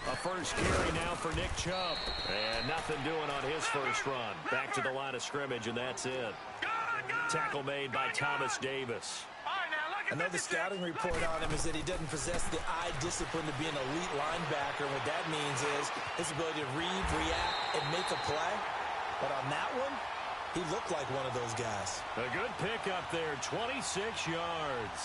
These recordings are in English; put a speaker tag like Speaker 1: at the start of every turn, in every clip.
Speaker 1: A first carry now for Nick Chubb. And nothing doing on his first run. Back to the line of scrimmage, and that's it. Tackle made by Thomas Davis.
Speaker 2: I know the scouting report on him is that he doesn't possess the eye discipline to be an elite linebacker. What that means is his ability to read, react, and make a play. But on that one, he looked like one of those guys.
Speaker 1: A good pick up there, 26 yards.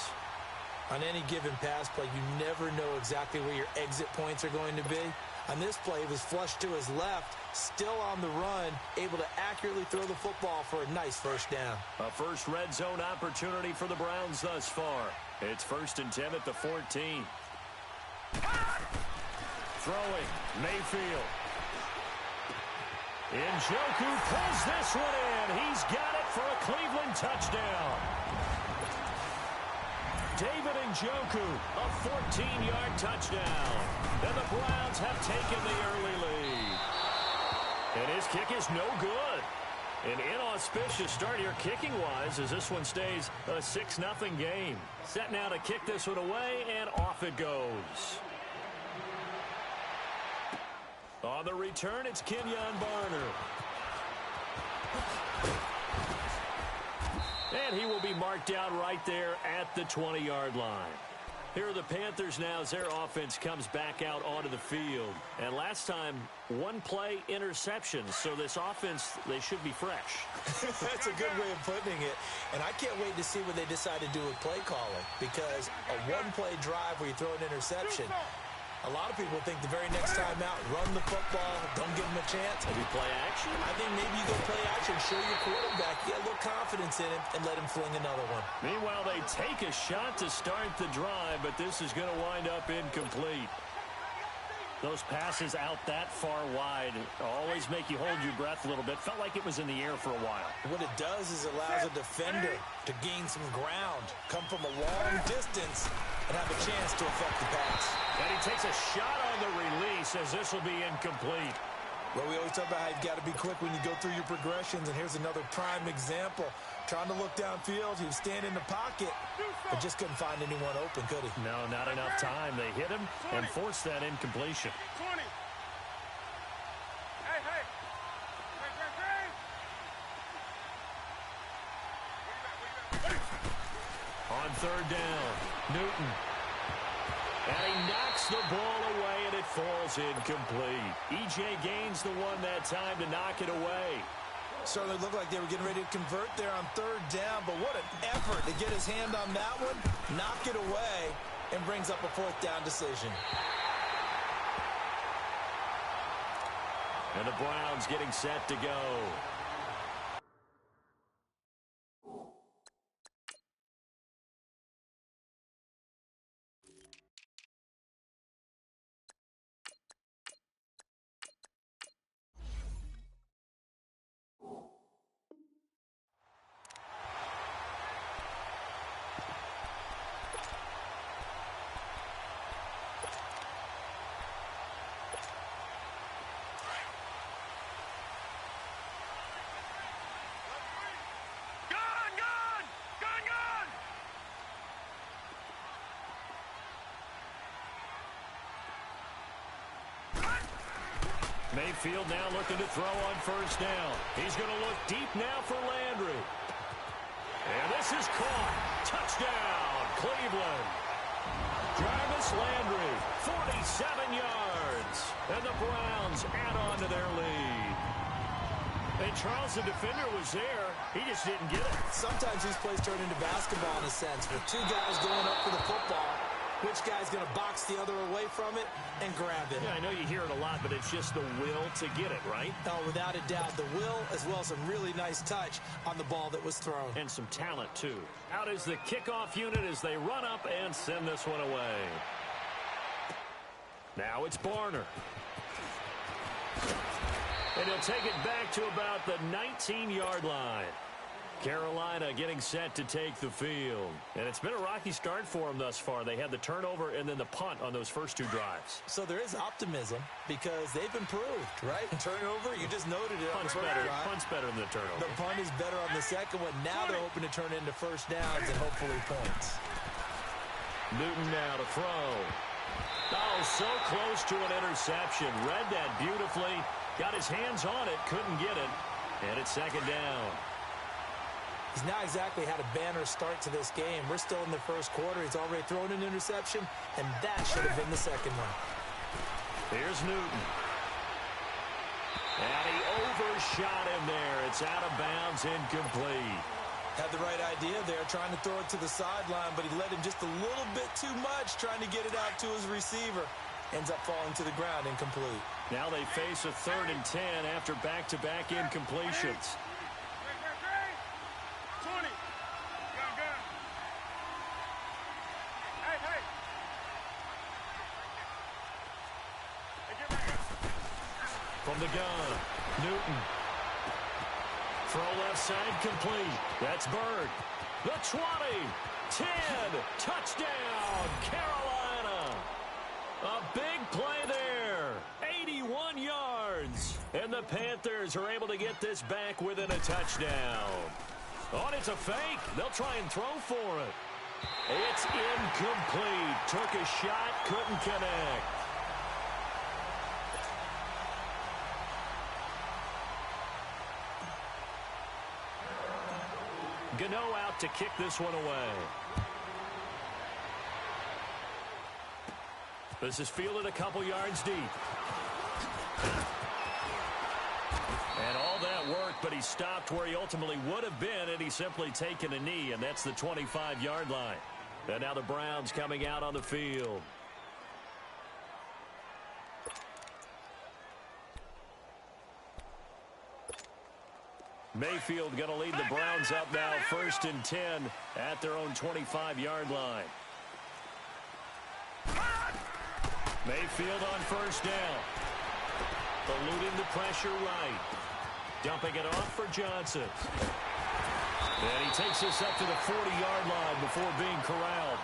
Speaker 2: On any given pass play, you never know exactly where your exit points are going to be. On this play, he was flushed to his left, still on the run, able to accurately throw the football for a nice first down.
Speaker 1: A first red zone opportunity for the Browns thus far. It's 1st and 10 at the 14. Throwing, Mayfield. Njoku pulls this one in. He's got it for a Cleveland touchdown. David Njoku, a 14-yard touchdown. And the Browns have taken the early lead. And his kick is no good. An inauspicious start here kicking-wise as this one stays a 6-0 game. Set now to kick this one away, and off it goes. On the return, it's Kenyon Barner. And he will be marked down right there at the 20-yard line. Here are the Panthers now as their offense comes back out onto the field. And last time, one play interception. So this offense, they should be fresh.
Speaker 2: That's a good way of putting it. And I can't wait to see what they decide to do with play calling. Because a one-play drive where you throw an interception, a lot of people think the very next time out, run the football, don't give them a chance.
Speaker 1: Maybe play action?
Speaker 2: I think maybe you go play action, show your quarterback, get a little confidence in him, and let him fling another one.
Speaker 1: Meanwhile, they take a shot to start the drive, but this is going to wind up incomplete. Those passes out that far wide always make you hold your breath a little bit. Felt like it was in the air for a while.
Speaker 2: What it does is it allows a defender to gain some ground, come from a long distance, and have a chance to affect the pass.
Speaker 1: And he takes a shot on the release as this will be incomplete.
Speaker 2: Well, we always talk about how you've got to be quick when you go through your progressions, and here's another prime example. Trying to look downfield, he was standing in the pocket, but just couldn't find anyone open, could he?
Speaker 1: No, not enough time. They hit him and forced that incompletion.
Speaker 3: 20. Hey.
Speaker 1: On 3rd down, Newton. And he knocks the ball away, and it falls incomplete. E.J. Gaines the one that time to knock it away.
Speaker 2: Certainly looked like they were getting ready to convert there on 3rd down, but what an effort to get his hand on that one, knock it away, and brings up a 4th down decision.
Speaker 1: And the Browns getting set to go. Mayfield now looking to throw on 1st down. He's going to look deep now for Landry. And this is caught. Touchdown, Cleveland. Jarvis Landry, 47 yards. And the Browns add on to their lead. And Charles, the defender, was there. He just didn't get it.
Speaker 2: Sometimes these plays turn into basketball in a sense, with two guys going up for the football. Which guy's going to box the other away from it and grab it?
Speaker 1: Yeah, I know you hear it a lot, but it's just the will to get it, right?
Speaker 2: Oh, without a doubt. The will as well as some really nice touch on the ball that was thrown.
Speaker 1: And some talent, too. Out is the kickoff unit as they run up and send this one away. Now it's Barner. And he'll take it back to about the 19-yard line. Carolina getting set to take the field. And it's been a rocky start for them thus far. They had the turnover and then the punt on those first 2 drives.
Speaker 2: So there is optimism because they've improved, right? Turnover, you just noted it.
Speaker 1: Punt's better. Punt's better than the turnover.
Speaker 2: The punt is better on the second one. Now they're hoping to turn into 1st downs and hopefully points.
Speaker 1: Newton now to throw. Oh, so close to an interception. Read that beautifully. Got his hands on it. Couldn't get it. And it's second down.
Speaker 2: He's not exactly had a banner start to this game. We're still in the first quarter. He's already thrown an interception, and that should have been the second one.
Speaker 1: Here's Newton. And he overshot him there. It's out of bounds, incomplete.
Speaker 2: Had the right idea there, trying to throw it to the sideline, but he let him just a little bit too much, trying to get it out to his receiver. Ends up falling to the ground, incomplete.
Speaker 1: Now they face a 3rd and 10 after back-to-back incompletions. From the gun, Newton. Throw left side complete. That's Bird. The 20, 10, touchdown, Carolina. A big play there, 81 yards. And the Panthers are able to get this back within a touchdown. Oh, and it's a fake. They'll try and throw for it. It's incomplete. Took a shot, couldn't connect. Gano out to kick this one away. This is fielded a couple yards deep. And all that worked, but he stopped where he ultimately would have been, and he's simply taken a knee, and that's the 25-yard line. And now the Browns coming out on the field. Mayfield going to lead the Browns up now, 1st and 10 at their own 25-yard line. Mayfield on 1st down. Eluding the pressure right. Dumping it off for Johnson. And he takes this up to the 40-yard line before being corralled.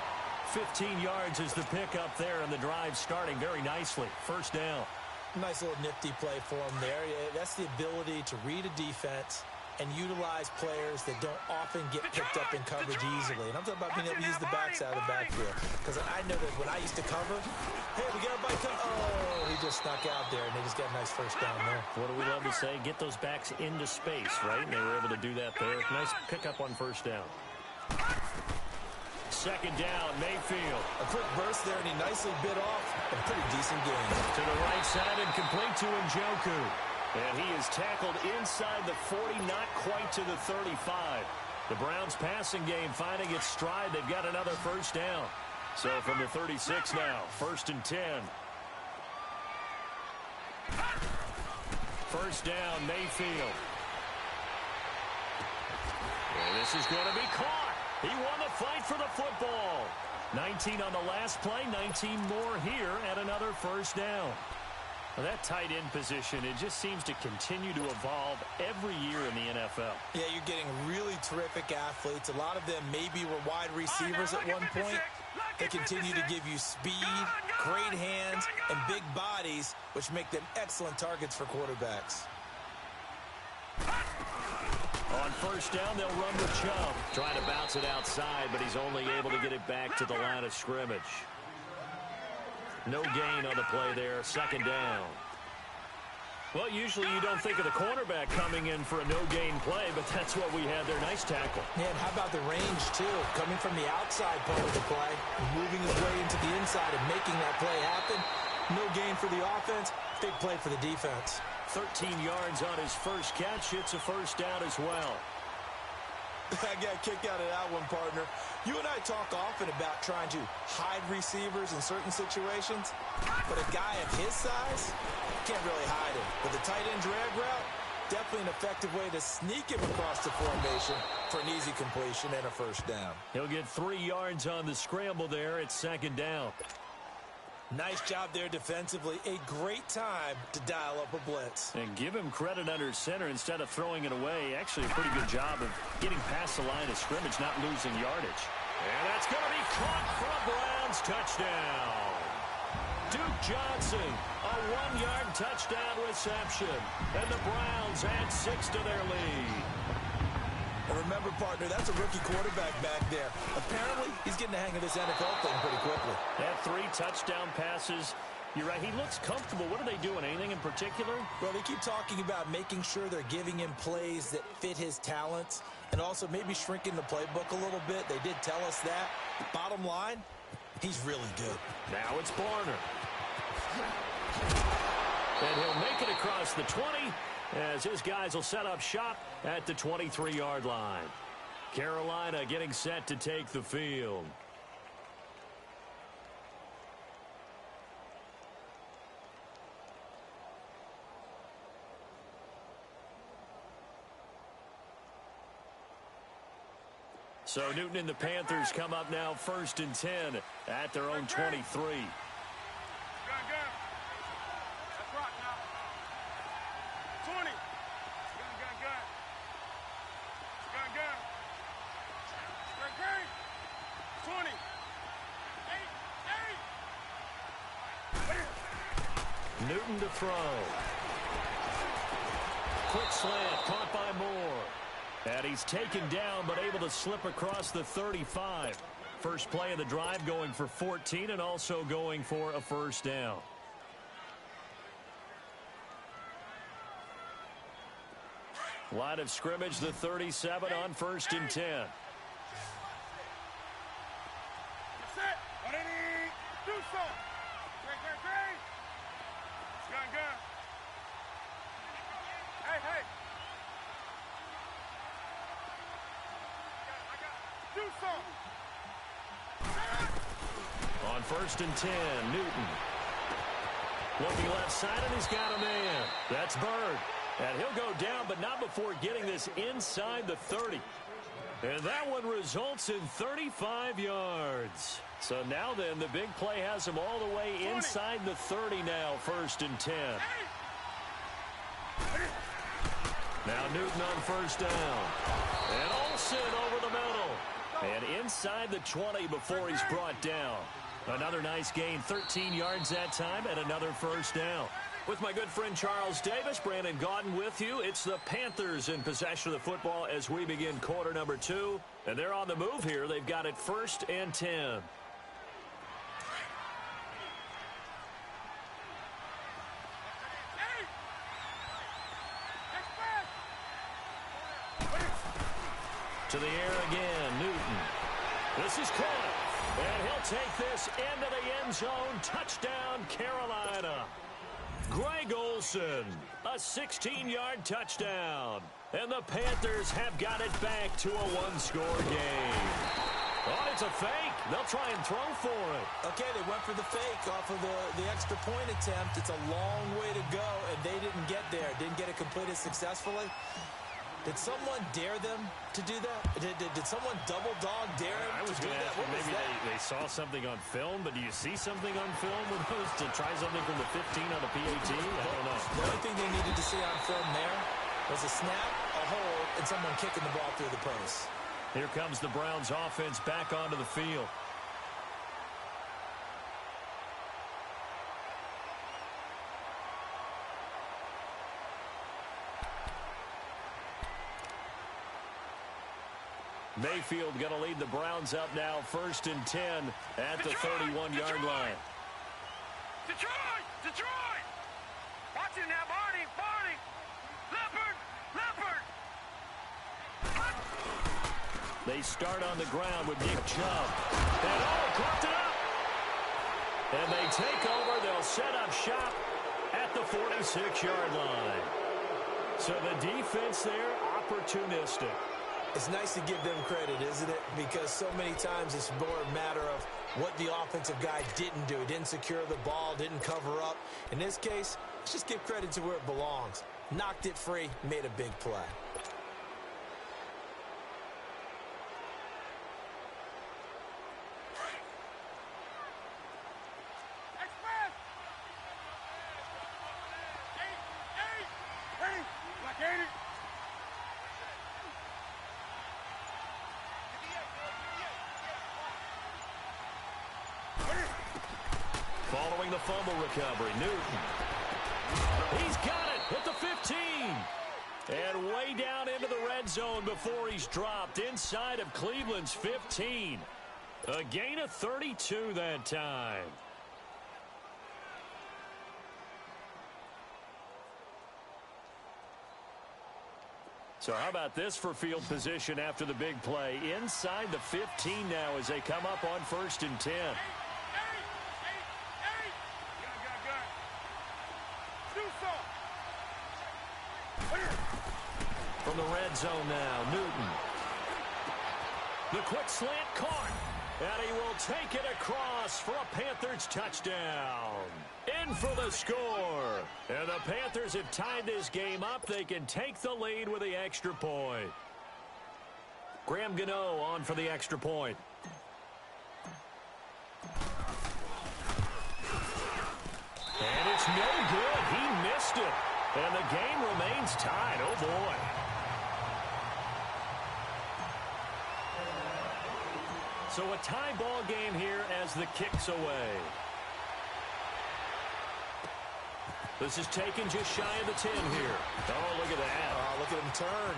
Speaker 1: 15 yards is the pickup there, and the drive starting very nicely. 1st down.
Speaker 2: Nice little nifty play for him there. That's the ability to read a defense and utilize players that don't often get picked up in coverage easily. And I'm talking about being able to use the backs out of the backfield. Because I know that when I used to cover, hey, we got everybody come. Oh, he just snuck out there, and they just got a nice 1st down there.
Speaker 1: What do we love to say? Get those backs into space, right? And they were able to do that there. Nice pickup on 1st down. 2nd down, Mayfield.
Speaker 2: A quick burst there, and he nicely bit off a pretty decent gain.
Speaker 1: To the right side and complete to Njoku. And he is tackled inside the 40, not quite to the 35. The Browns passing game finding its stride. They've got another 1st down. So from the 36 now, 1st and 10. 1st down, Mayfield. And this is going to be caught. He won the fight for the football. 19 on the last play, 19 more here, and another 1st down. Well, that tight end position, it just seems to continue to evolve every year in the NFL.
Speaker 2: Yeah, you're getting really terrific athletes. A lot of them maybe were wide receivers at one point. They continue to give you speed, great hands, and big bodies, which make them excellent targets for quarterbacks.
Speaker 1: On 1st down, they'll run with Chubb. Trying to bounce it outside, but he's only able to get it back to the line of scrimmage. No gain on the play there, 2nd down. Well, usually you don't think of the cornerback coming in for a no-gain play, but that's what we had there. Nice tackle.
Speaker 2: Yeah, and how about the range, too? Coming from the outside part of the play, moving his way into the inside and making that play happen. No gain for the offense, big play for the defense.
Speaker 1: 13 yards on his first catch. It's a 1st down as well.
Speaker 2: I got kicked out of that one, partner. You and I talk often about trying to hide receivers in certain situations, but a guy of his size can't really hide him. But the tight end drag route, definitely an effective way to sneak him across the formation for an easy completion and a 1st down.
Speaker 1: He'll get 3 yards on the scramble there. It's 2nd down.
Speaker 2: Nice job there defensively. A great time to dial up a blitz.
Speaker 1: And give him credit under center instead of throwing it away. Actually a pretty good job of getting past the line of scrimmage, not losing yardage. And that's going to be caught for a Browns touchdown. Duke Johnson, a 1-yard touchdown reception. And the Browns add 6 to their lead.
Speaker 2: And remember, partner, that's a rookie quarterback back there. Apparently, he's getting the hang of this NFL thing pretty quickly.
Speaker 1: Had 3 touchdown passes. You're right, he looks comfortable. What are they doing? Anything in particular?
Speaker 2: Well, they keep talking about making sure they're giving him plays that fit his talents and also maybe shrinking the playbook a little bit. They did tell us that. Bottom line, he's really good.
Speaker 1: Now it's Barner. And he'll make it across the 20 as his guys will set up shop at the 23-yard line. Carolina getting set to take the field. So Newton and the Panthers come up now 1st and 10 at their own 23.
Speaker 3: That's right now. 20. Gun. Great. 20. 8.
Speaker 1: Newton to throw. Quick slant, caught by Moore. And he's taken down, but able to slip across the 35. First play of the drive going for 14 and also going for a first down. Line of scrimmage, the 37 on 1st and 10.
Speaker 3: Do so. Great. Gun. Hey. Do so.
Speaker 1: On 1st and 10, Newton. Looking left side, and he's got a man. That's Bird. And he'll go down, but not before getting this inside the 30. And that one results in 35 yards. So now then, the big play has him all the way inside the 30 now, 1st and 10. Now Newton on 1st down. And Olsen over the middle. And inside the 20 before he's brought down. Another nice gain, 13 yards that time, and another first down. With my good friend Charles Davis, Brandon Gaudin with you. It's the Panthers in possession of the football as we begin quarter number 2. And they're on the move here. They've got it 1st and 10. To the air again, Newton. This is caught. And he'll take this into the end zone. Touchdown, Carolina. Greg Olsen, a 16-yard touchdown. And the Panthers have got it back to a one-score game. Oh, it's a fake. They'll try and throw for it.
Speaker 2: Okay, they went for the fake off of the extra point attempt. It's a long way to go, and they didn't get there. Didn't get it completed successfully. Did someone dare them to do that? Did someone double dog dare them
Speaker 1: I was
Speaker 2: to do
Speaker 1: going to
Speaker 2: that?
Speaker 1: ask, maybe they saw something on film, but do you see something on film with those to try something from the 15 on the PAT? I don't know.
Speaker 2: The only thing they needed to see on film there was a snap, a hold, and someone kicking the ball through the post.
Speaker 1: Here comes the Browns offense back onto the field. Mayfield going to lead the Browns up now, 1st and 10 at the 31-yard line.
Speaker 3: Detroit! Watch it now, Barney! Leopard!
Speaker 1: They start on the ground with Nick Chubb. And clocked it up! And they take over. They'll set up shop at the 46-yard line. So the defense there, opportunistic.
Speaker 2: It's nice to give them credit, isn't it? Because so many times it's more a matter of what the offensive guy didn't do. Didn't secure the ball, didn't cover up. In this case, let's just give credit to where it belongs. Knocked it free, made a big play.
Speaker 1: Following the fumble recovery, Newton. He's got it at the 15. And way down into the red zone before he's dropped inside of Cleveland's 15. A gain of 32 that time. So how about this for field position after the big play? Inside the 15 now as they come up on 1st and 10. From the red zone now, Newton. The quick slant caught. And he will take it across for a Panthers touchdown. In for the score. And the Panthers have tied this game up. They can take the lead with the extra point. Graham Gano on for the extra point. And it's no good. He missed it. And the game remains tied. Oh, boy. So a tie ball game here as the kick's away. This is taken just shy of the 10 here. Oh, look at that.
Speaker 2: Oh, look at him turn.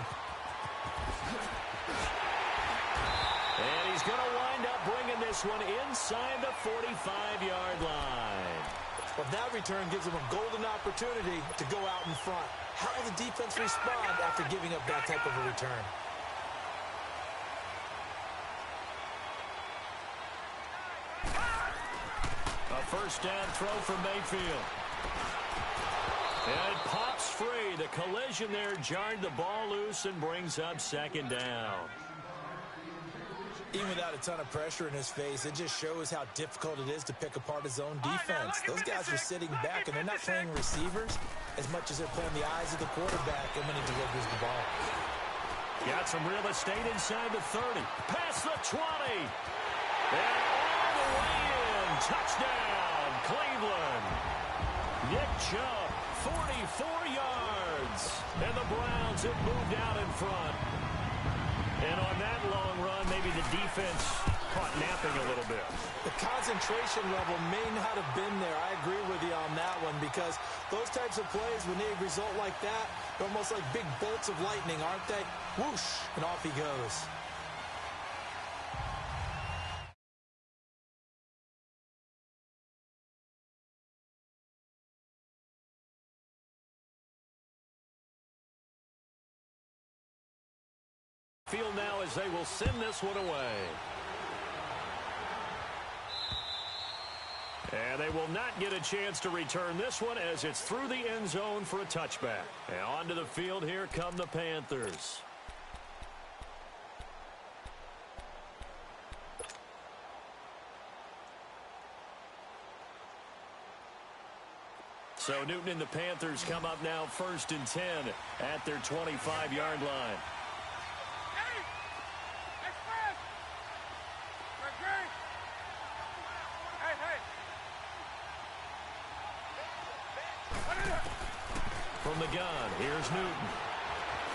Speaker 1: And he's going to wind up bringing this one inside the 45-yard line.
Speaker 2: Well, that return gives him a golden opportunity to go out in front. How will the defense respond after giving up that type of a return?
Speaker 1: A first down throw from Mayfield. And it pops free. The collision there jarred the ball loose and brings up 2nd down.
Speaker 2: Even without a ton of pressure in his face, it just shows how difficult it is to pick apart his own defense. Those guys are sitting back, and they're not playing receivers as much as they're playing the eyes of the quarterback and when he delivers the ball.
Speaker 1: Got some real estate inside the 30. Past the 20. And all the way in. Touchdown, Cleveland. Nick Chubb, 44 yards. And the Browns have moved out in front. And on that long run, maybe the defense caught napping a little bit.
Speaker 2: The concentration level may not have been there. I agree with you on that one because those types of plays, when they result like that, they're almost like big bolts of lightning, aren't they? Whoosh, and off he goes.
Speaker 1: Field now as they will send this one away. And they will not get a chance to return this one as it's through the end zone for a touchback. And onto the field, here come the Panthers. So Newton and the Panthers come up now 1st and 10 at their 25-yard line. From the gun, here's Newton.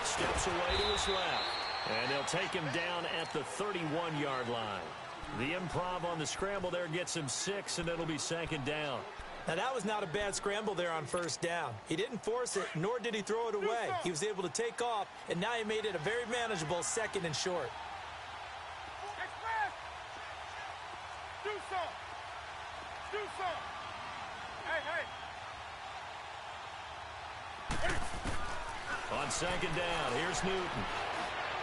Speaker 1: Steps away to his left. And they'll take him down at the 31-yard line. The improv on the scramble there gets him 6, and it'll be 2nd down.
Speaker 2: Now, that was not a bad scramble there on 1st down. He didn't force it, nor did he throw it away. He was able to take off, and now he made it a very manageable 2nd and short.
Speaker 3: Do some. Do some. Hey, hey.
Speaker 1: On 2nd down, here's Newton.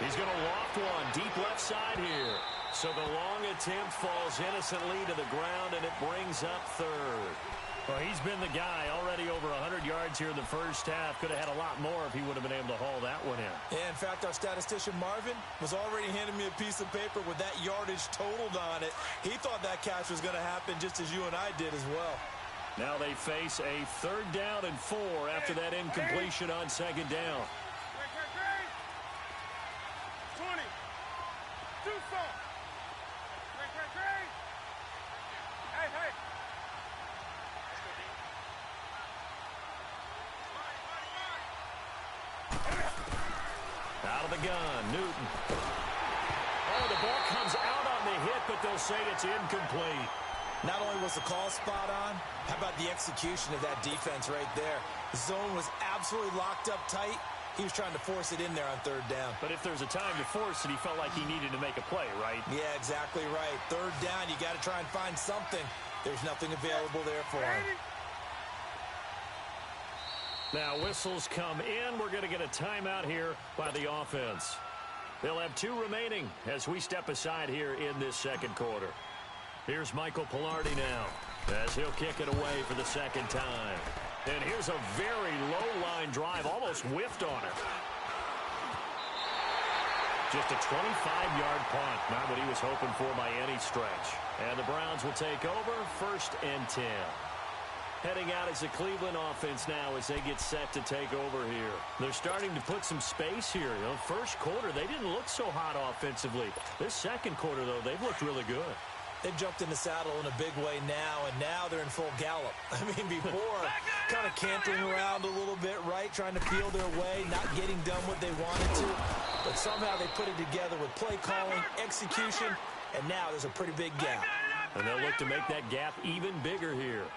Speaker 1: He's going to loft one deep left side here. So the long attempt falls innocently to the ground, and it brings up 3rd. Well, he's been the guy already over 100 yards here in the first half. Could have had a lot more if he would have been able to haul that one in.
Speaker 2: Yeah, in fact, our statistician Marvin was already handing me a piece of paper with that yardage totaled on it. He thought that catch was going to happen just as you and I did as well.
Speaker 1: Now they face a 3rd down and 4 after that incompletion on 2nd down.
Speaker 3: 20. Do some. Hey, hey.
Speaker 1: Out of the gun, Newton. Oh, the ball comes out on the hit, but they'll say it's incomplete.
Speaker 2: Not only was the call spot on, how about the execution of that defense right there? The zone was absolutely locked up tight, He was trying to force it in there on third down.
Speaker 1: But if there's a time to force it, he felt like he needed to make a play, right?
Speaker 2: Yeah, exactly right. Third down, you got to try and find something. There's nothing available there for him.
Speaker 1: Now whistles come in. We're going to get a timeout here by the offense. They'll have 2 remaining as we step aside here in this second quarter. Here's Michael Pilardi now as he'll kick it away for the second time. And here's a very low-line drive, almost whiffed on it. Just a 25-yard punt, not what he was hoping for by any stretch. And the Browns will take over, 1st and 10. Heading out as the Cleveland offense now as they get set to take over here. They're starting to put some space here. You know, first quarter, they didn't look so hot offensively. This second quarter, though, they've looked really good.
Speaker 2: They've jumped in the saddle in a big way now, and now they're in full gallop. I mean, before, kind of cantering around a little bit, right, trying to feel their way, not getting done what they wanted to. But somehow they put it together with play calling, execution, and now there's a pretty big gap.
Speaker 1: And they'll look to make that gap even bigger here.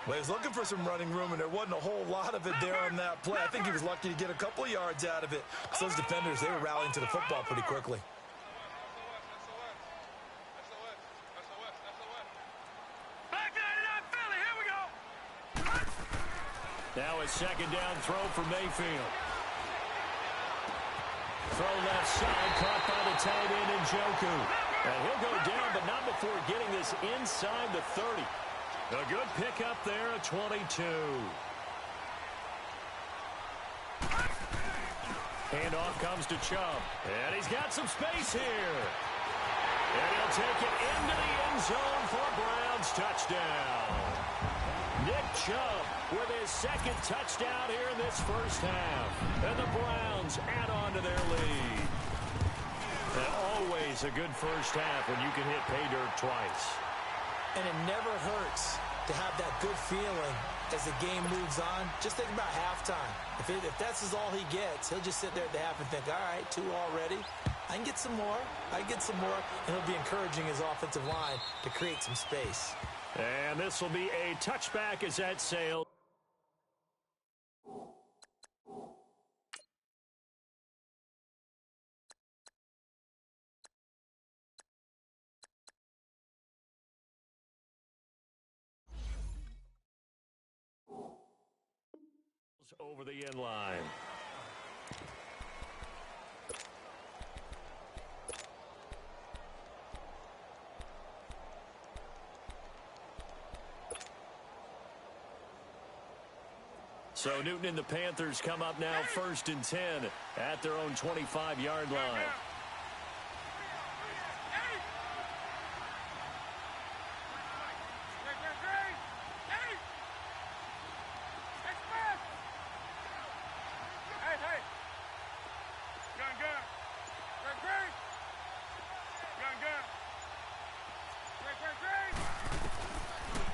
Speaker 2: Well, he was looking for some running room, and there wasn't a whole lot of it there on that play. I think he was lucky to get a couple of yards out of it. So those defenders, they were rallying to the football pretty quickly.
Speaker 1: Now a second down throw for Mayfield. Throw left side, caught by the tight end Njoku. And he'll go down, but not before getting this inside the 30. A good pickup there at 22. Handoff comes to Chubb. And he's got some space here. And he'll take it into the end zone for a Browns touchdown. Nick Chubb with his second touchdown here in this first half. And the Browns add on to their lead. And always a good first half when you can hit pay dirt twice.
Speaker 2: And it never hurts to have that good feeling as the game moves on. Just think about halftime. If that's all he gets, he'll just sit there at the half and think, all right, 2 already. I can get some more. I can get some more. And he'll be encouraging his offensive line to create some space.
Speaker 1: And this will be a touchback as that sails. Over the end line. So Newton and the Panthers come up now 1st and 10 at their own 25-yard line.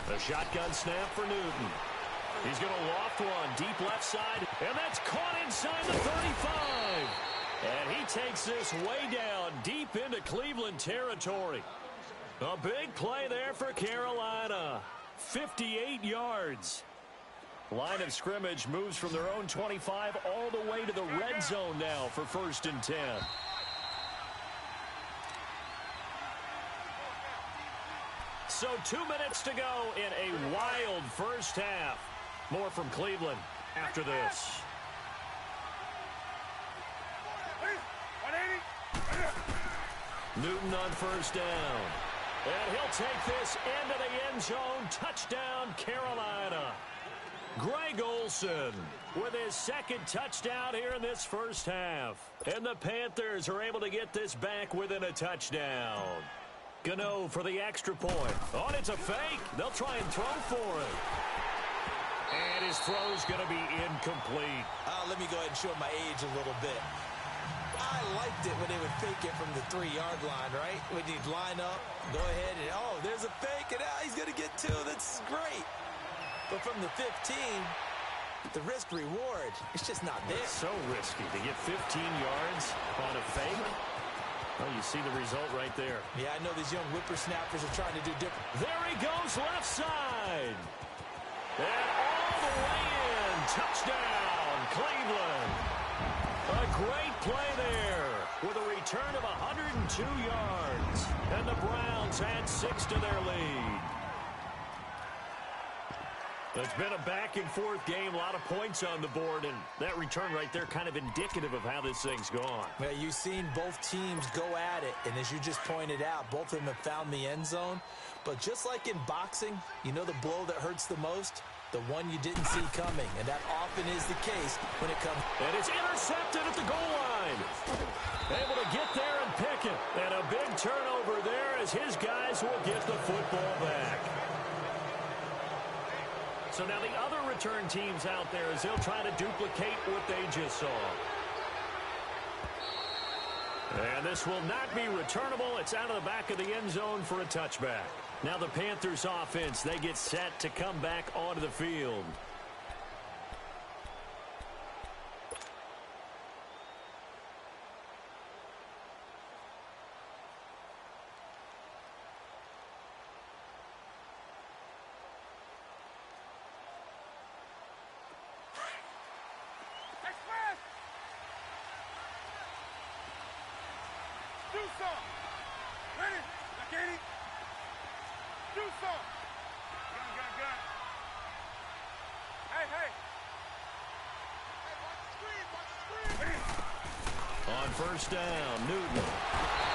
Speaker 1: A shotgun snap for Newton. He's going to loft one deep left side, and that's caught inside the 35. And he takes this way down deep into Cleveland territory. A big play there for Carolina. 58 yards. Line of scrimmage moves from their own 25 all the way to the red zone now for 1st and 10. So 2 minutes to go in a wild first half. More from Cleveland after this. Newton on 1st down. And he'll take this into the end zone. Touchdown, Carolina. Greg Olsen with his second touchdown here in this first half. And the Panthers are able to get this back within a touchdown. Gano for the extra point. Oh, it's a fake. They'll try and throw for it. And his throw's going to be incomplete.
Speaker 2: Let me go ahead and show my age a little bit. I liked it when they would fake it from the 3-yard line, right? When you'd line up, go ahead, and oh, there's a fake, and he's going to get 2. That's great. But from the 15, the risk-reward, it's just not there.
Speaker 1: It's so risky to get 15 yards on a fake. Well, you see the result right there.
Speaker 2: Yeah, I know these young whippersnappers are trying to do different.
Speaker 1: There he goes left side. And all the way in touchdown, Cleveland. A great play there with a return of 102 yards. And the Browns add 6 to their lead. It's been a back-and-forth game, a lot of points on the board, and that return right there kind of indicative of how this thing's gone.
Speaker 2: Well, you've seen both teams go at it, and as you just pointed out, both of them have found the end zone. But just like in boxing, you know the blow that hurts the most? The one you didn't see coming, and that often is the case when it comes.
Speaker 1: And it's intercepted at the goal line. Able to get there and pick it. And a big turnover there as his guys will get the football back. So now the other return teams out there as they'll try to duplicate what they just saw. And this will not be returnable. It's out of the back of the end zone for a touchback. Now the Panthers offense, they get set to come back onto the field.
Speaker 3: Do some. Ready? Look at it. Do some. Gun. Hey. Hey, watch the screen.
Speaker 1: On first down, Newton.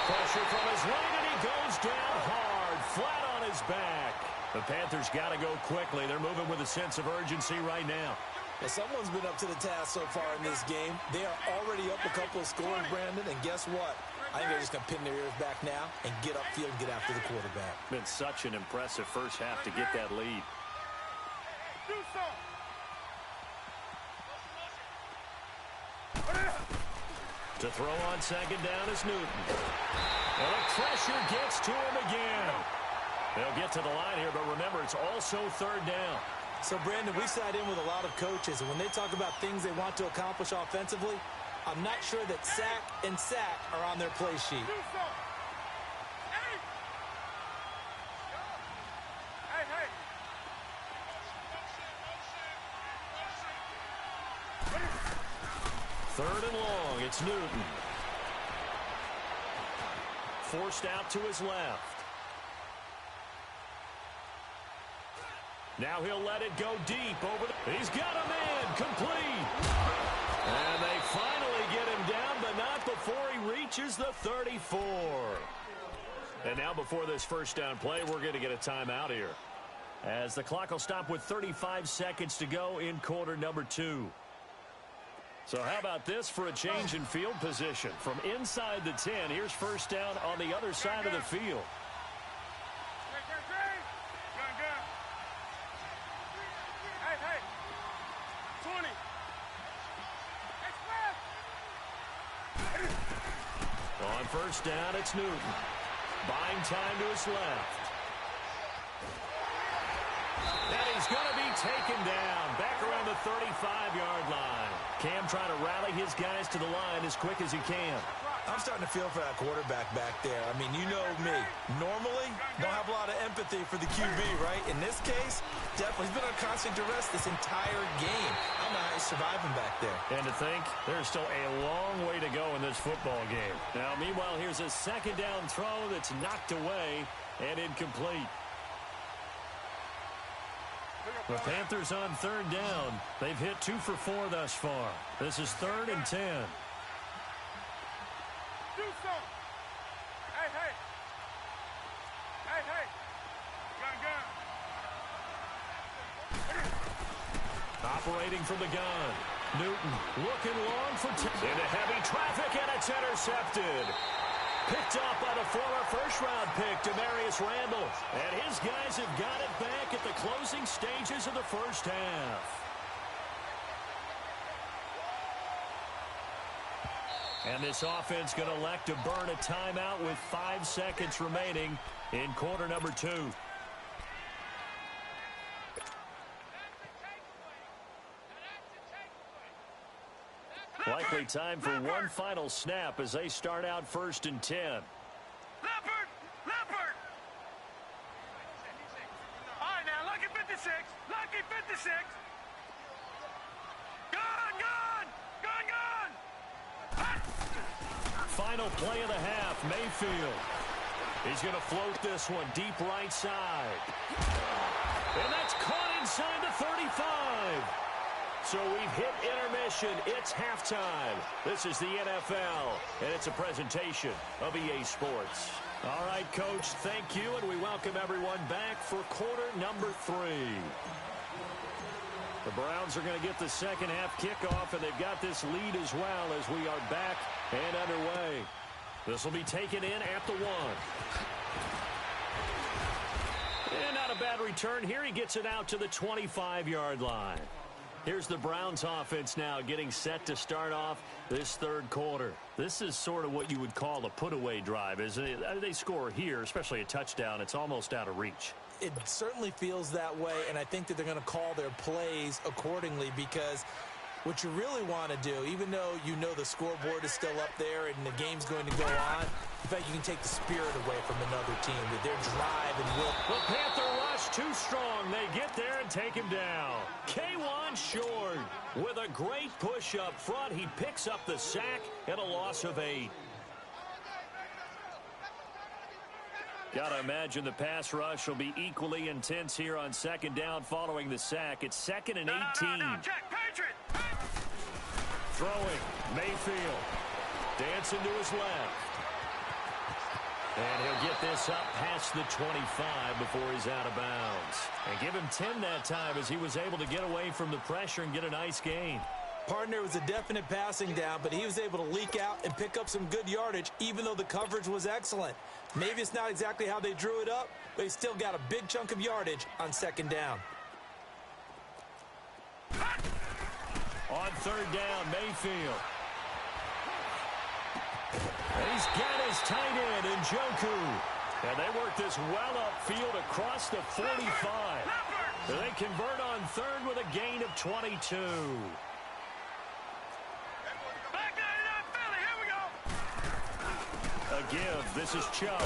Speaker 1: Pressure from his right, and he goes down hard, flat on his back. The Panthers got to go quickly. They're moving with a sense of urgency right now.
Speaker 2: Well, someone's been up to the task so far in this game. They are already up a couple of scores, Brandon, and guess what? I think they're just going to pin their ears back now and get upfield and get after the quarterback.
Speaker 1: Been such an impressive first half to get that lead.
Speaker 3: Do some.
Speaker 1: To throw on second down is Newton. And the pressure gets to him again. They'll get to the line here, but remember, it's also third down.
Speaker 2: So, Brandon, we sat in with a lot of coaches, and when they talk about things they want to accomplish offensively, I'm not sure that sack and sack are on their play sheet.
Speaker 3: Do some. Hey.
Speaker 1: Third and long, it's Newton. Forced out to his left. Now he'll let it go deep over the... He's got him in, complete. And they finally get him down, but not before he reaches the 34. And now before this first down play, we're going to get a timeout here, as the clock will stop with 35 seconds to go in quarter number 2. So how about this for a change in field position? From inside the 10, here's first down on the other side of the field.
Speaker 3: Hey. 20.
Speaker 1: On first down, it's Newton. Buying time to his left. And he's going to be taken down back around the 35-yard line. Cam trying to rally his guys to the line as quick as he can.
Speaker 2: I'm starting to feel for that quarterback back there. I mean, you know me. Normally, don't have a lot of empathy for the QB, right? In this case, definitely. He's been on constant duress this entire game. I don't know how he's surviving back there.
Speaker 1: And to think, there's still a long way to go in this football game. Now, meanwhile, here's a second down throw that's knocked away and incomplete. The Panthers on third down. They've hit 2 for 4 thus far. This is 3rd and 10.
Speaker 3: Do some. Hey. Gun.
Speaker 1: Operating from the gun. Newton looking long for... Into heavy traffic, and it's intercepted. Picked up by the former first-round pick, Demarius Randall. And his guys have got it back at the closing stages of the first half. And this offense going to elect to burn a timeout with 5 seconds remaining in quarter number 2. Likely time for one final snap as they start out 1st and 10.
Speaker 3: Leopard! All right, now, lucky 56.
Speaker 1: Final play of the half, Mayfield. He's going to float this one deep right side. And that's caught inside the 35. So we've hit intermission. It's halftime. This is the NFL, and it's a presentation of EA Sports. All right, Coach, thank you, and we welcome everyone back for quarter number 3. The Browns are going to get the second half kickoff, and they've got this lead as well as we are back and underway. This will be taken in at the 1. And not a bad return here. He gets it out to the 25-yard line. Here's the Browns offense now getting set to start off this third quarter. This is sort of what you would call a put-away drive, isn't it? They score here, especially a touchdown. It's almost out of reach.
Speaker 2: It certainly feels that way, and I think that they're going to call their plays accordingly, because what you really want to do, even though you know the scoreboard is still up there and the game's going to go on, in fact, you can take the spirit away from another team, that their drive and will.
Speaker 1: The Panther rush too strong. They get there and take him down. K1 short with a great push up front. He picks up the sack and a loss of 8. Gotta imagine the pass rush will be equally intense here on second down following the sack. It's 2nd and 18.
Speaker 3: No, check, Patriot.
Speaker 1: Throwing, Mayfield. Dancing to his left. And he'll get this up past the 25 before he's out of bounds. And give him 10 that time as he was able to get away from the pressure and get a nice gain.
Speaker 2: Partner was a definite passing down, but he was able to leak out and pick up some good yardage, even though the coverage was excellent. Maybe it's not exactly how they drew it up, but he still got a big chunk of yardage on second down.
Speaker 1: On third down, Mayfield. And he's got his tight end, Njoku. And they work this well upfield across the 45. They convert on third with a gain of 22. A give. This is Chubb.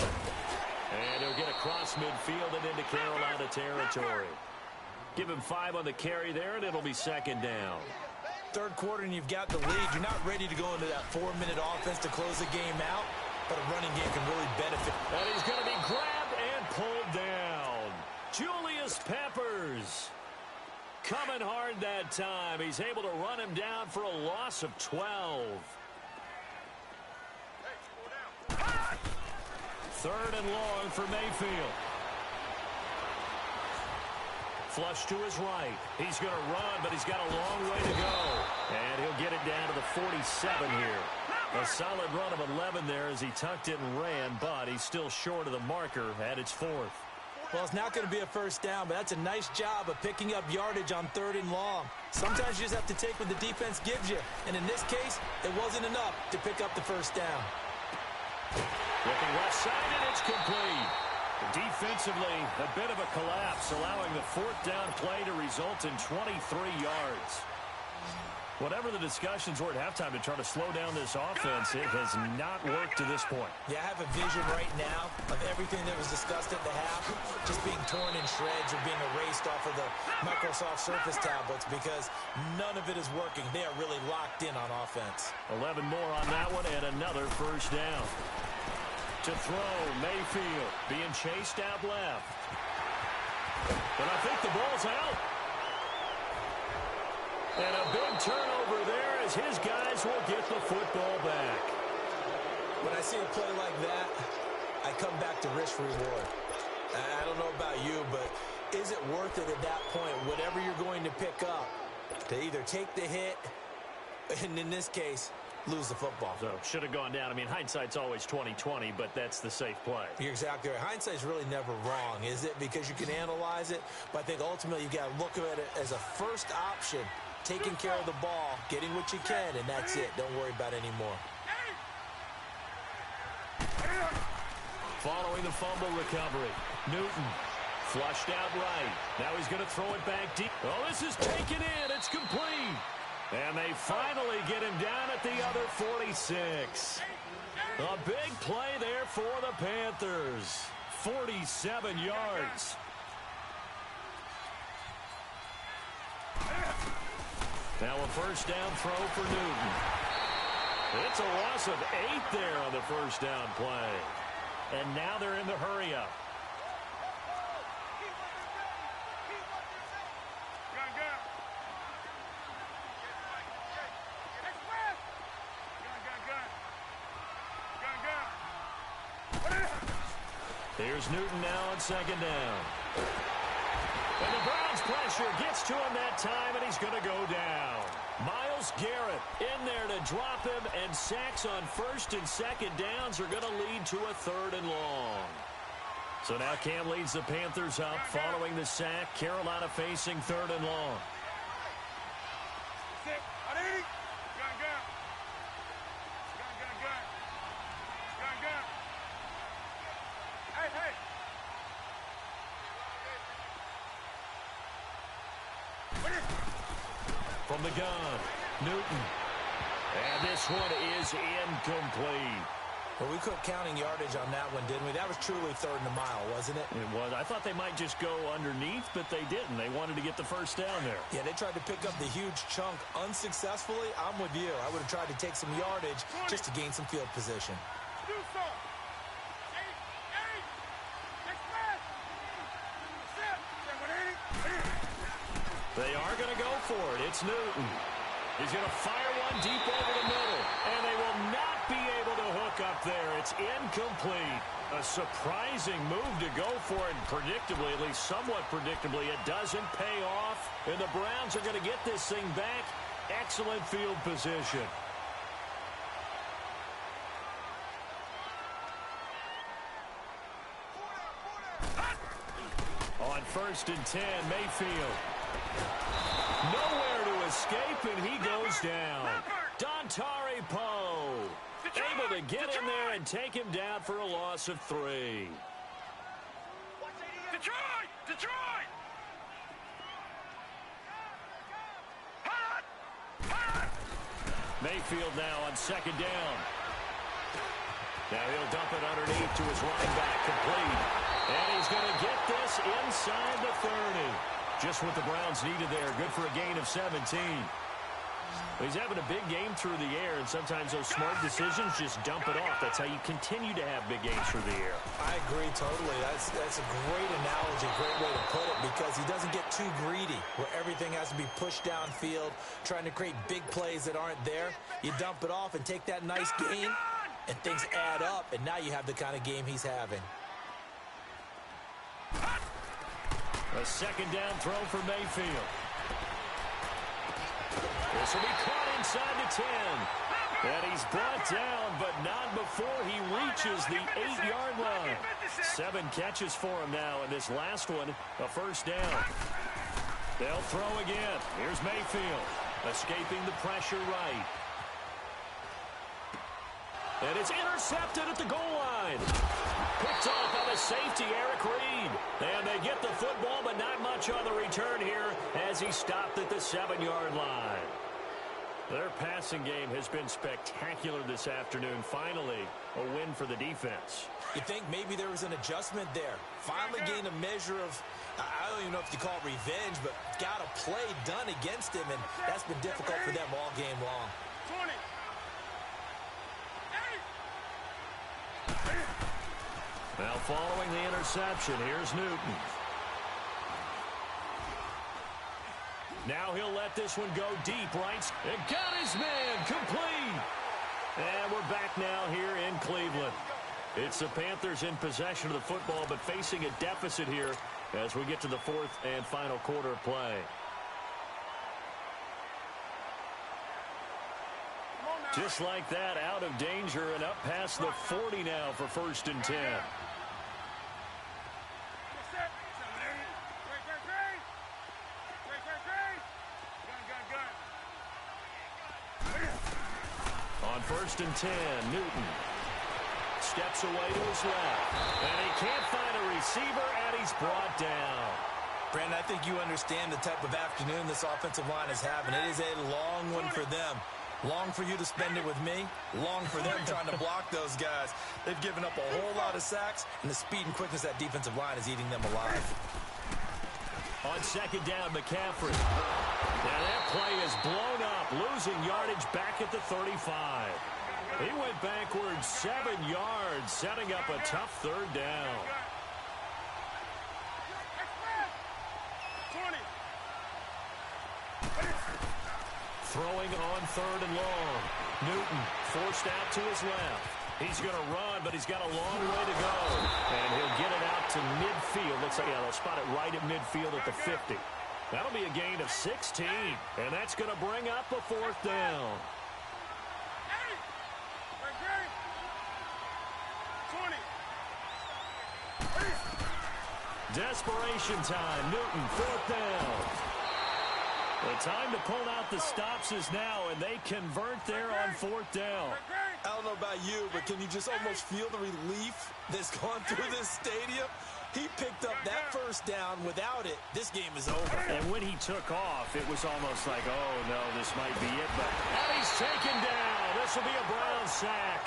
Speaker 1: And he'll get across midfield and into Carolina territory. Give him 5 on the carry there, and it'll be second down.
Speaker 2: Third quarter, and you've got the lead. You're not ready to go into that 4-minute offense to close the game out, but a running game can really benefit.
Speaker 1: And he's going to be grabbed and pulled down. Julius Peppers coming hard that time. He's able to run him down for a loss of 12. Third and long for Mayfield. Flush to his right. He's going to run, but he's got a long way to go. And he'll get it down to the 47 here. A solid run of 11 there as he tucked it and ran, but he's still short of the marker at its 4th.
Speaker 2: Well, it's not going to be a first down, but that's a nice job of picking up yardage on third and long. Sometimes you just have to take what the defense gives you. And in this case, it wasn't enough to pick up the first down.
Speaker 1: Looking left side, and it's complete. Defensively, a bit of a collapse, allowing the 4th down play to result in 23 yards. Whatever the discussions were at halftime to try to slow down this offense, it has not worked to this point.
Speaker 2: Yeah, I have a vision right now of everything that was discussed at the half just being torn in shreds or being erased off of the Microsoft Surface tablets, because none of it is working. They are really locked in on offense.
Speaker 1: 11 more on that one, and another first down. To throw, Mayfield being chased out left. But I think the ball's out. And a big turnover there as his guys will get the football back.
Speaker 2: When I see a play like that, I come back to risk reward. I don't know about you, but is it worth it at that point, whatever you're going to pick up, to either take the hit, and in this case, lose the football?
Speaker 1: So should have gone down. I mean, hindsight's always 20/20, but that's the safe play.
Speaker 2: You're exactly right. Hindsight's really never wrong, is it? Because you can analyze it, but I think ultimately you got to look at it as a first option, taking care of the ball, getting what you can, and that's it. Don't worry about it anymore.
Speaker 1: Following the fumble recovery, Newton flushed out right. Now he's going to throw it back deep. Oh, this is taken in. It's complete. And they finally get him down at the other 46. A big play there for the Panthers. 47 yards. Now a first down throw for Newton. It's a loss of 8 there on the first down play. And now they're in the hurry-up. Here's Newton now on second down. And the Browns pressure gets to him that time, and he's going to go down. Myles Garrett in there to drop him, and sacks on first and second downs are going to lead to a third and long. So now Cam leads the Panthers up following the sack. Carolina facing third and long. From the gun, Newton. And this one is incomplete.
Speaker 2: Well, we quit counting yardage on that one, didn't we? That was truly third and a mile, wasn't it?
Speaker 1: It was. I thought they might just go underneath, but they didn't. They wanted to get the first down there.
Speaker 2: Yeah, they tried to pick up the huge chunk unsuccessfully. I'm with you. I would have tried to take some yardage just to gain some field position.
Speaker 1: They are going to go for it. It's Newton. He's going to fire one deep over the middle, and they will not be able to hook up there. It's incomplete. A surprising move to go for it, and predictably, at least somewhat predictably, it doesn't pay off, and the Browns are going to get this thing back. Excellent field position. On first and 10, Mayfield. Nowhere to escape, and he goes down. Dontari-Poe able to get in there and take him down for a loss of 3.
Speaker 3: Detroit!
Speaker 1: Mayfield now on second down. Now he'll dump it underneath to his running back, complete. And he's going to get this inside the 30. Just what the Browns needed there. Good for a gain of 17. He's having a big game through the air, and sometimes those smart decisions just dump it off. That's how you continue to have big games through the air.
Speaker 2: I agree totally. That's a great analogy, great way to put it, because he doesn't get too greedy where everything has to be pushed downfield, trying to create big plays that aren't there. You dump it off and take that nice gain, and things add up, and now you have the kind of game he's having.
Speaker 1: A second down throw for Mayfield. This will be caught inside the 10. And he's brought down, but not before he reaches the 8-yard line. 7 catches for him now, and this last one, a first down. They'll throw again. Here's Mayfield, escaping the pressure right. And it's intercepted at the goal line. Picked off by the safety, Eric Reed. And they get the football, but not much on the return here as he stopped at the 7-yard line. Their passing game has been spectacular this afternoon. Finally, a win for the defense.
Speaker 2: You think maybe there was an adjustment there. Finally gained a measure of, I don't even know if you call it revenge, but got a play done against him, and that's been difficult for them all game long.
Speaker 3: 20.
Speaker 1: Now following the interception, here's Newton. Now he'll let this one go deep, right? And got his man, complete. And we're back now here in Cleveland. It's the Panthers in possession of the football, but facing a deficit here as we get to the fourth and final quarter of play. Just like that, out of danger and up past the 40 now for first and 10. On first and 10, Newton steps away to his left. And he can't find a receiver, and he's brought down.
Speaker 2: Brandon, I think you understand the type of afternoon this offensive line is having. It is a long one for them. Long for you to spend it with me. Long for them trying to block those guys. They've given up a whole lot of sacks, and the speed and quickness of that defensive line is eating them alive.
Speaker 1: On second down, McCaffrey. Now that play is blown up, losing yardage back at the 35. He went backwards 7 yards, setting up a tough third down.
Speaker 3: 20.
Speaker 1: Throwing on 3rd and long. Newton forced out to his left. He's going to run, but he's got a long way to go. And he'll get it out to midfield. Looks like, yeah, they'll spot it right at midfield at the 50. That'll be a gain of 16. And that's going to bring up a 4th down.
Speaker 3: 20.
Speaker 1: Desperation time. Newton, 4th down. The time to pull out the stops is now, and they convert there on 4th down.
Speaker 2: I don't know about you, but can you just almost feel the relief that's gone through this stadium? He picked up that 1st down. Without it, this game is over.
Speaker 1: And when he took off, it was almost like, oh, no, this might be it. But now he's taken down. This will be a Brown sack.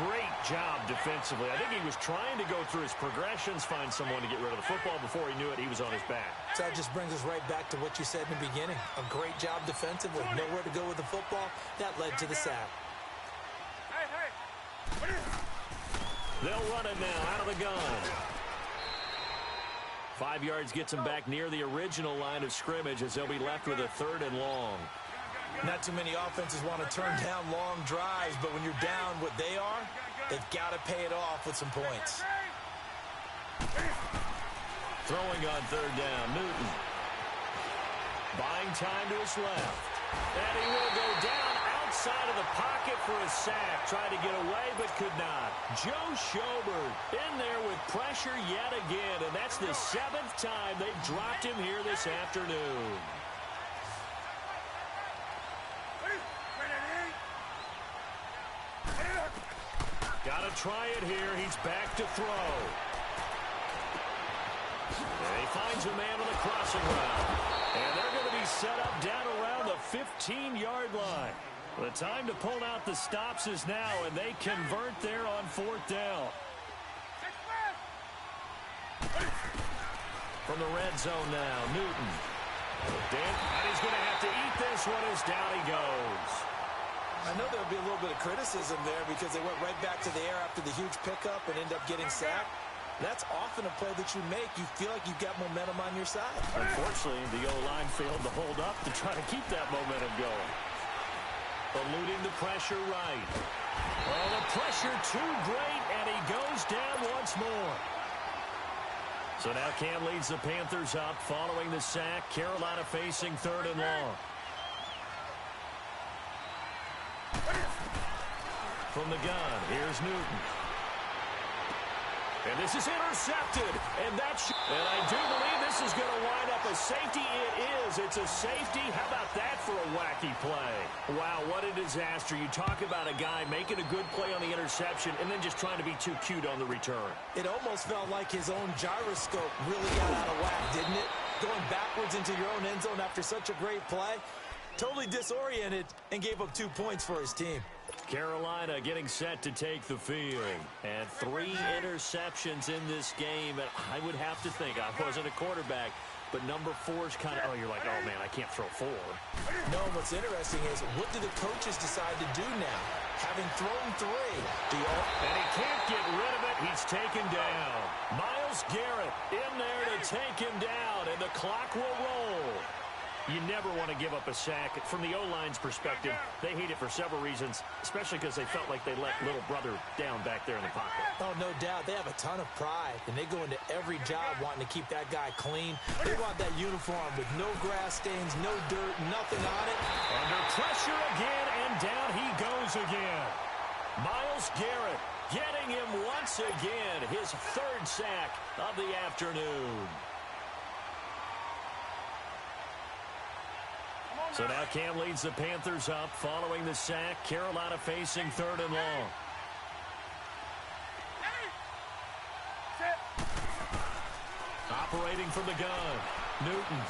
Speaker 1: Great job defensively. I think he was trying to go through his progressions, find someone to get rid of the football. Before he knew it, he was on his back.
Speaker 2: So that just brings us right back to what you said in the beginning. A great job defensively. Nowhere to go with the football. That led to the sack.
Speaker 1: They'll run it now out of the gun. 5 yards gets them back near the original line of scrimmage as they'll be left with a 3rd and long.
Speaker 2: Not too many offenses want to turn down long drives, but when you're down what they are, they've got to pay it off with some points.
Speaker 1: Throwing on 3rd down, Newton. Buying time to his left. And he will go down outside of the pocket for a sack. Tried to get away, but could not. Joe Schobert in there with pressure yet again, and that's the 7th time they've dropped him here this afternoon. Got to try it here. He's back to throw. And he finds a man on the crossing route. And they're going to be set up down around the 15-yard line. The time to pull out the stops is now, and they convert there on 4th down. From the red zone now, Newton. And he's going to have to eat this one as down he goes.
Speaker 2: I know there'll be a little bit of criticism there because they went right back to the air after the huge pickup and end up getting sacked. That's often a play that you make. You feel like you've got momentum on your side.
Speaker 1: Unfortunately, the O-line failed to hold up to try to keep that momentum going. Eluding the pressure right. Well, the pressure too great, and he goes down once more. So now Cam leads the Panthers up following the sack. Carolina facing 3rd and long. From the gun, here's Newton. And this is intercepted. And I do believe this is going to wind up a safety. It is. It's a safety. How about that for a wacky play? Wow, what a disaster. You talk about a guy making a good play on the interception and then just trying to be too cute on the return.
Speaker 2: It almost felt like his own gyroscope really got out of whack, didn't it? Going backwards into your own end zone after such a great play. Totally disoriented and gave up 2 points for his team.
Speaker 1: Carolina getting set to take the field. And 3 interceptions in this game. And I would have to think, I wasn't a quarterback, but number 4 is kind of, you're like, oh, man, I can't throw 4.
Speaker 2: No, what's interesting is, what do the coaches decide to do now? Having thrown 3.
Speaker 1: And he can't get rid of it. He's taken down. Myles Garrett in there to take him down, and the clock will roll. You never want to give up a sack. From the O-line's perspective, they hate it for several reasons, especially because they felt like they let little brother down back there in the pocket.
Speaker 2: Oh, no doubt. They have a ton of pride, and they go into every job wanting to keep that guy clean. They want that uniform with no grass stains, no dirt, nothing on it.
Speaker 1: Under pressure again, and down he goes again. Myles Garrett getting him once again, his 3rd sack of the afternoon. So now Cam leads the Panthers up following the sack. Carolina facing 3rd and long. Operating from the gun. Newton.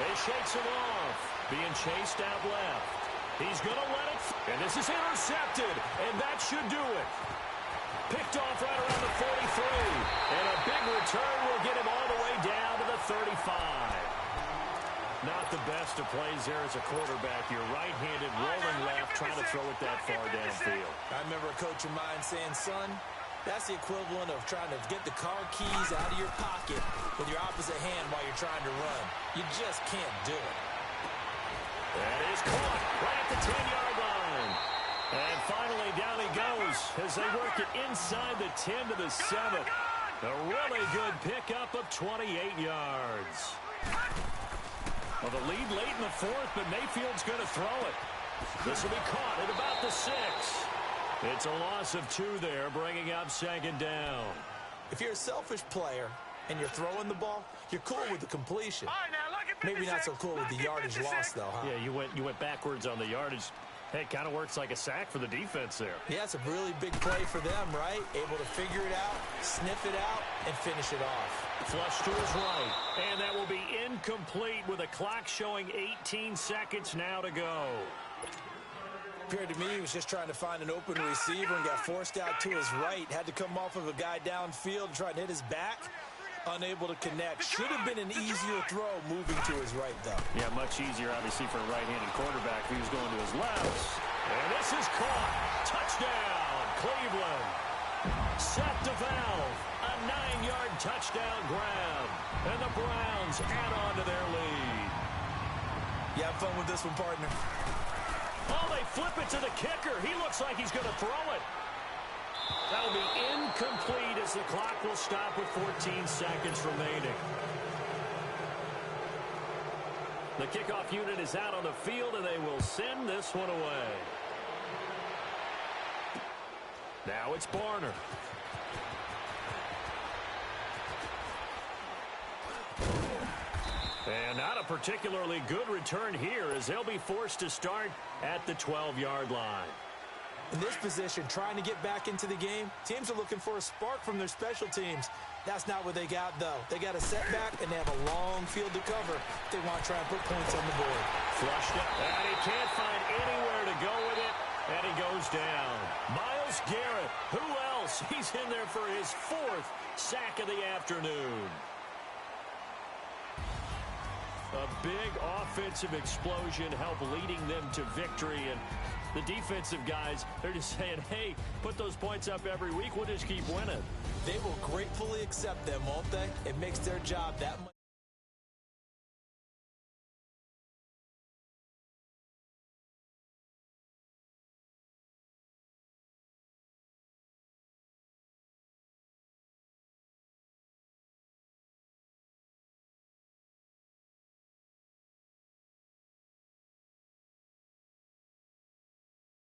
Speaker 1: He shakes it off. Being chased out left. He's going to let it. And this is intercepted. And that should do it. Picked off right around the 43. And a big return will get him all the way down to the 35. Not the best of plays there as a quarterback. You're right-handed, rolling left, trying to throw it that far downfield.
Speaker 2: I remember a coach of mine saying, son, that's the equivalent of trying to get the car keys out of your pocket with your opposite hand while you're trying to run. You just can't do it.
Speaker 1: That is caught right at the 10-yard line. And finally, down he goes as they work it inside the 10 to the 7. A really good pickup of 28 yards. Well, the lead late in the fourth, but Mayfield's going to throw it. This will be caught at about the 6. It's a loss of 2 there, bringing up second down.
Speaker 2: If you're a selfish player and you're throwing the ball, you're cool with the completion. Maybe not so cool with the yardage loss, though, huh?
Speaker 1: Yeah, you went backwards on the yardage. Hey, it kind of works like a sack for the defense there.
Speaker 2: Yeah, it's a really big play for them, right? Able to figure it out, sniff it out, and finish it off.
Speaker 1: Flush to his right, and that will be incomplete with a clock showing 18 seconds now to go.
Speaker 2: Appeared to me he was just trying to find an open receiver and got forced out to his right. Had to come off of a guy downfield and try to hit his back. Unable to connect. Should have been an easier throw moving to his right, though.
Speaker 1: Yeah, much easier, obviously, for a right-handed quarterback if he was going to his left. And this is caught. Touchdown, Cleveland. Set to valve. A 9-yard touchdown grab. And the Browns add on to their lead.
Speaker 2: You have fun with this one, partner.
Speaker 1: Oh, they flip it to the kicker. He looks like he's going to throw it. That'll be incomplete as the clock will stop with 14 seconds remaining. The kickoff unit is out on the field, and they will send this one away. Now it's Barner. And not a particularly good return here as they'll be forced to start at the 12-yard line.
Speaker 2: In this position, trying to get back into the game, teams are looking for a spark from their special teams. That's not what they got, though. They got a setback, and they have a long field to cover if they want to try and put points on the board.
Speaker 1: Flushed it, and he can't find anywhere to go with it, and he goes down. Myles Garrett, who else? He's in there for his 4th sack of the afternoon. A big offensive explosion helped leading them to victory, and the defensive guys, they're just saying, hey, put those points up every week. We'll just keep winning.
Speaker 2: They will gratefully accept them, won't they? It makes their job that much.